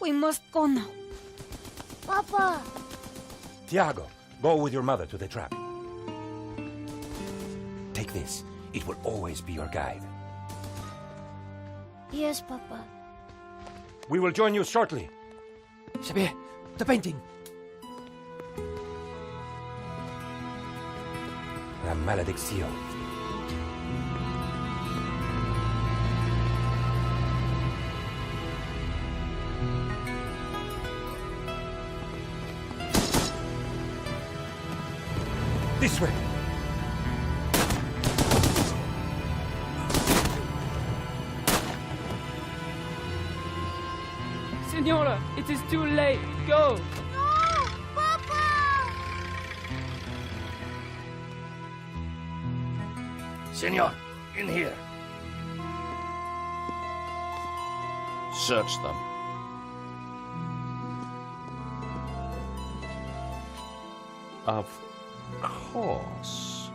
We must go now. Papa! Tiago, go with your mother to the trap. Take this. It will always be your guide. Yes, Papa. We will join you shortly. Xavier, the painting. La maledicción. This way. Senora, it is too late. Go! No! Papa! Senor, in here. Search them. Of course.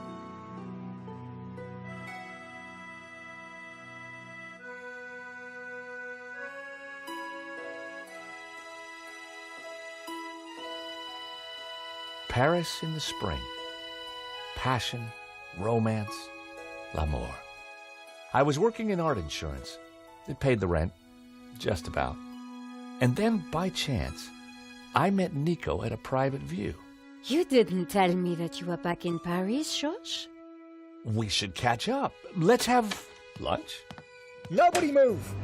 Paris in the spring. Passion, romance, l'amour. I was working in art insurance. It paid the rent, just about. And then, by chance, I met Nico at a private view. You didn't tell me that you were back in Paris, George? We should catch up. Let's have lunch. Nobody move!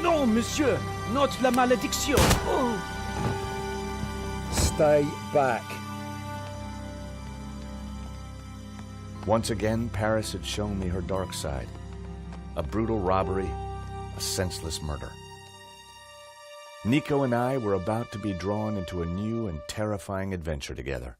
Non, monsieur, not la malédiction. Oh. Stay back. Once again, Paris had shown me her dark side. A brutal robbery, a senseless murder. Nico and I were about to be drawn into a new and terrifying adventure together.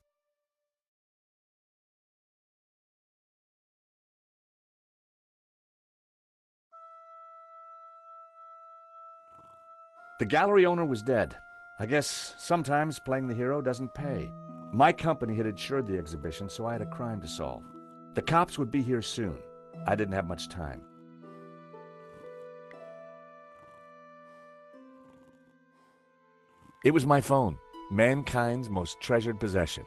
The gallery owner was dead. I guess sometimes playing the hero doesn't pay. My company had insured the exhibition, so I had a crime to solve. The cops would be here soon. I didn't have much time. It was my phone, mankind's most treasured possession.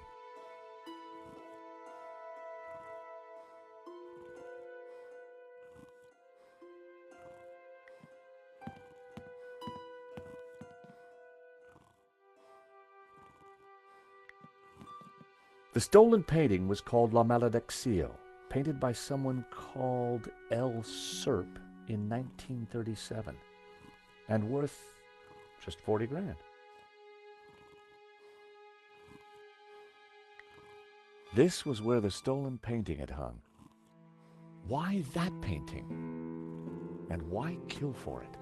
The stolen painting was called La Maledicción, painted by someone called El Serp in 1937, and worth just 40 grand. This was where the stolen painting had hung. Why that painting? And why kill for it?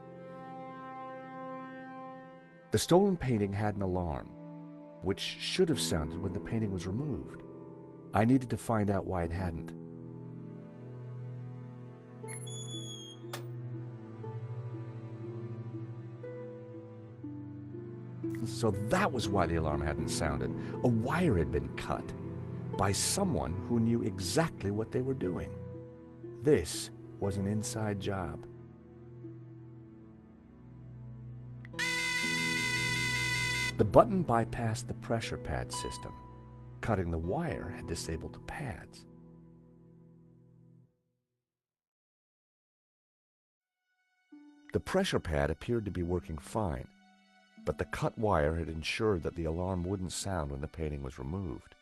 The stolen painting had an alarm, which should have sounded when the painting was removed. I needed to find out why it hadn't. So that was why the alarm hadn't sounded. A wire had been cut by someone who knew exactly what they were doing. This was an inside job. The button bypassed the pressure pad system. Cutting the wire had disabled the pads. The pressure pad appeared to be working fine, but the cut wire had ensured that the alarm wouldn't sound when the painting was removed.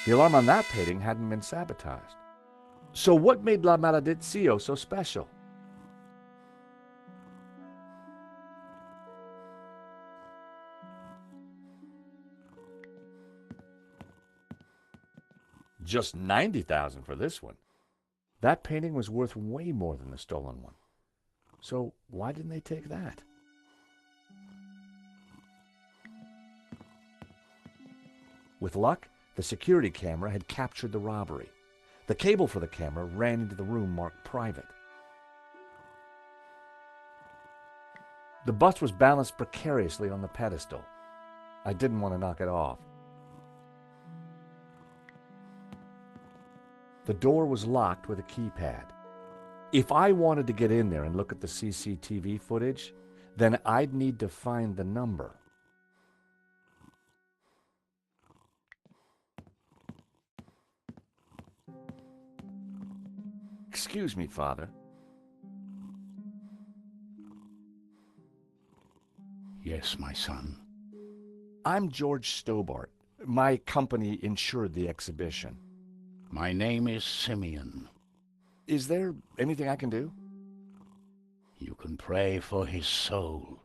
The alarm on that painting hadn't been sabotaged. So what made La Maledicción so special? Just $90,000 for this one. That painting was worth way more than the stolen one. So why didn't they take that? With luck, the security camera had captured the robbery. The cable for the camera ran into the room marked private. The bust was balanced precariously on the pedestal. I didn't want to knock it off. The door was locked with a keypad. If I wanted to get in there and look at the CCTV footage, then I'd need to find the number. Excuse me, Father. Yes, my son. I'm George Stobart. My company insured the exhibition. My name is Simeon. Is there anything I can do? You can pray for his soul.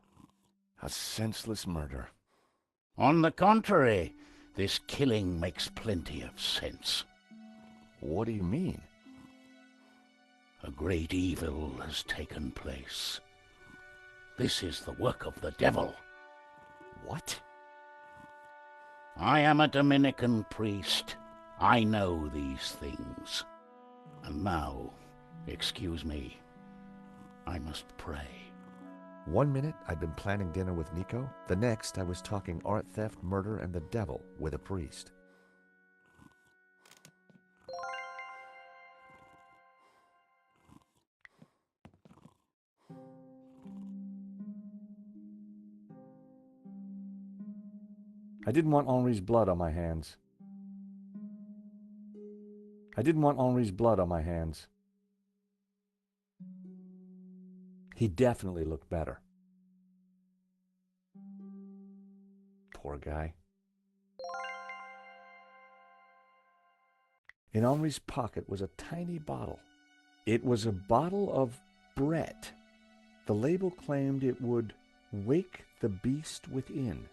A senseless murder. On the contrary, this killing makes plenty of sense. What do you mean? A great evil has taken place. This is the work of the devil. What? I am a Dominican priest. I know these things. And now, excuse me, I must pray. 1 minute I'd been planning dinner with Nico. The next I was talking art theft, murder, and the devil with a priest. I didn't want Henri's blood on my hands. He definitely looked better. Poor guy. In Henri's pocket was a tiny bottle. It was a bottle of Brett. The label claimed it would wake the beast within.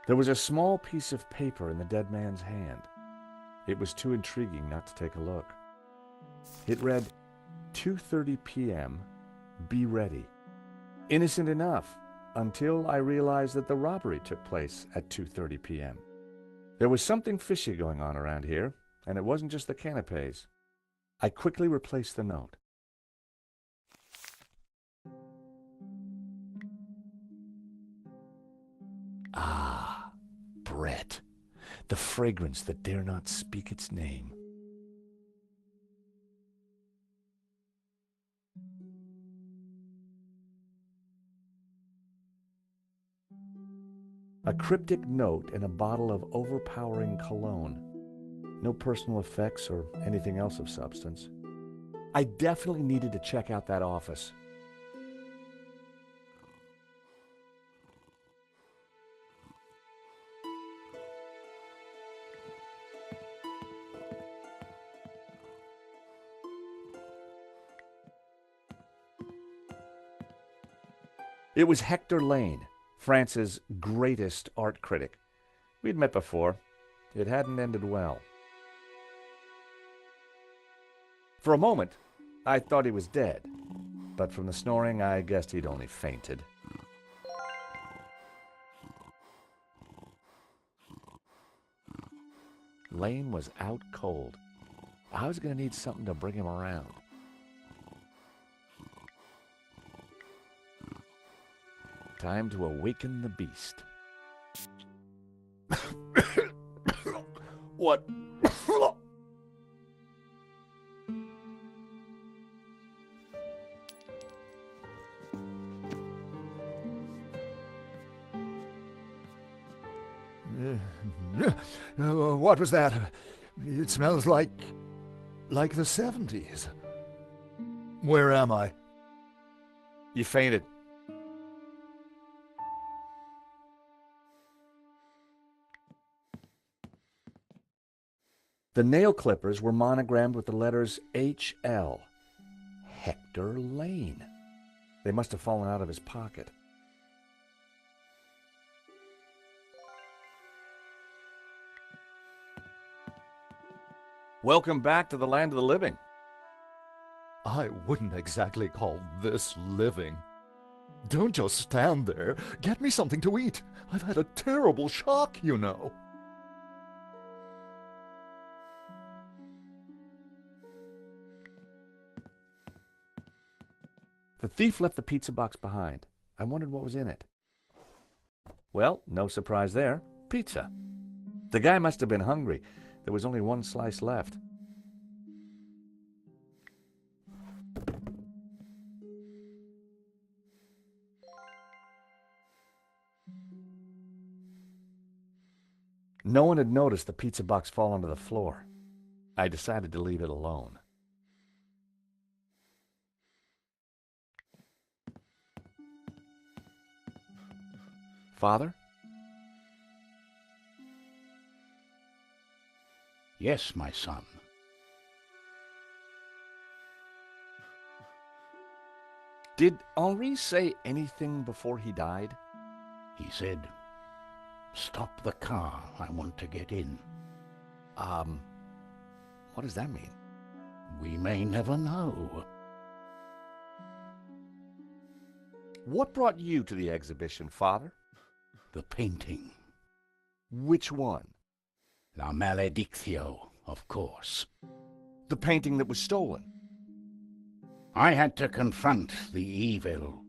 There was a small piece of paper in the dead man's hand. It was too intriguing not to take a look. It read, 2:30 p.m., be ready. Innocent enough, until I realized that the robbery took place at 2:30 p.m. There was something fishy going on around here, and it wasn't just the canapes. I quickly replaced the note. Ah, Brett, the fragrance that dare not speak its name. A cryptic note in a bottle of overpowering cologne. No personal effects or anything else of substance. I definitely needed to check out that office. It was Hector Lane, France's greatest art critic. We'd met before. It hadn't ended well. For a moment, I thought he was dead, but from the snoring, I guessed he'd only fainted. Lane was out cold. I was going to need something to bring him around. Time to awaken the beast. What? What was that? It smells like the 70s. Where am I? You fainted. The nail clippers were monogrammed with the letters H.L. Hector Lane. They must have fallen out of his pocket. Welcome back to the land of the living. I wouldn't exactly call this living. Don't just stand there. Get me something to eat. I've had a terrible shock, you know. The thief left the pizza box behind. I wondered what was in it. Well, no surprise there. Pizza. The guy must have been hungry. There was only one slice left. No one had noticed the pizza box fall onto the floor. I decided to leave it alone. Father? Yes, my son. Did Henri say anything before he died? He said, "Stop the car. I want to get in." What does that mean? We may never know. What brought you to the exhibition, Father? The painting. Which one? La Maledictio, of course. The painting that was stolen. I had to confront the evil